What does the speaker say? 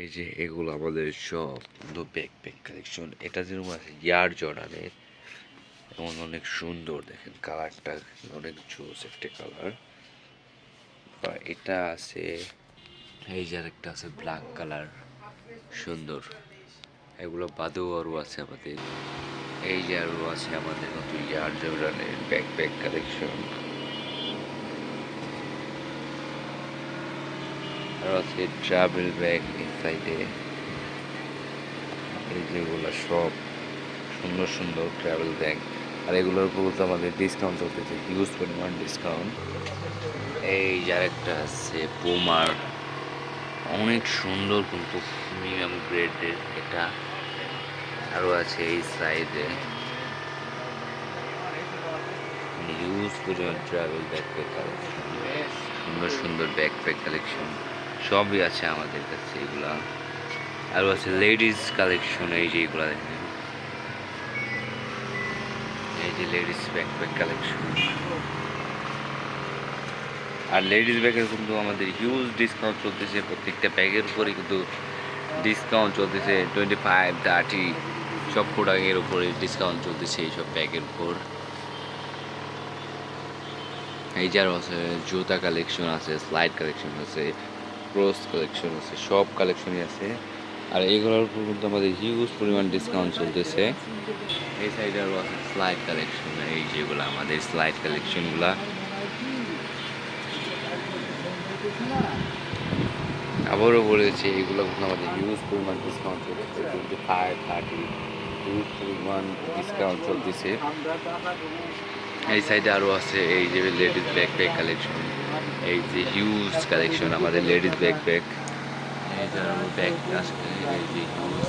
এই যে এগুলো আমাদের সব ব্যাকপ্যাক কালেকশন। এটা যেরকম আছে ইয়ার জর্ডানের, এমন অনেক সুন্দর, দেখেন কালারটা অনেক জোস একটা কালার। বা এটা আছে, এই যে আরেকটা আছে ব্ল্যাক কালার, সুন্দর। এগুলো বাদেও আরও আছে আমাদের, এই যে আরও আছে আমাদের নতুন ইয়ার জর্ডানের ব্যাকপ্যাক কালেকশন। আর আছে ট্রাভেল ব্যাগ এই সাইডে। এই যেগুলো সব সুন্দর সুন্দর ট্রাভেল ব্যাগ। আর এগুলোর উপর তো আমাদের ডিসকাউন্ট চলতেছে, হিউজ পরিমাণ ডিসকাউন্ট। এই যার একটা আছে পোমার, অনেক সুন্দর কিন্তু প্রিমিয়াম গ্রেডের এটা। আরও আছে এই সাইডে হিউজ পরিমাণ ট্রাভেল ব্যাকপ্যাক কালেকশন, সুন্দর সুন্দর ব্যাকপ্যাক কালেকশন সবই আছে আমাদের কাছে এগুলা। আরও আছে লেডিস কালেকশন, এই যে এগুলা দেখেন, এই যে লেডিস ব্যাকপ্যাক কালেকশন। আর লেডিস ব্যাগের কিন্তু আমাদের হিউজ ডিসকাউন্ট চলতেছে, প্রত্যেকটা ব্যাগের উপরে কিন্তু ডিসকাউন্ট চলতেছে 25-30 সব প্রোডাক্টের উপরে ডিসকাউন্ট চলতেছে এইসব ব্যাগের উপর। এই যে আরও আছে জুতা কালেকশন আছে, স্লাইড কালেকশন আছে, ক্রস কালেকশন আছে, সব কালেকশনই আছে। আর এইগুলোর উপর কিন্তু আমাদের হিউজ পরিমাণ ডিসকাউন্ট চলতেছে। এই সাইডে আরও আছে স্লাইড কালেকশন, এই যেগুলো আমাদের স্লাইড কালেকশনগুলা। আবারও বলেছি এগুলো কিন্তু আমাদের হিউজ পরিমাণ ডিসকাউন্ট চলতেছে, 25-30 হিউজ পরিমাণ ডিসকাউন্ট চলতেছে। এই সাইডে আরও আছে এই যে লেডিস ব্যাকপ্যাক কালেকশন, এই যে হিউজ কালেকশন আমাদের লেডিস ব্যাকপ্যাক। এই যে আরও ব্যাগ আছে, এই যে হিউজ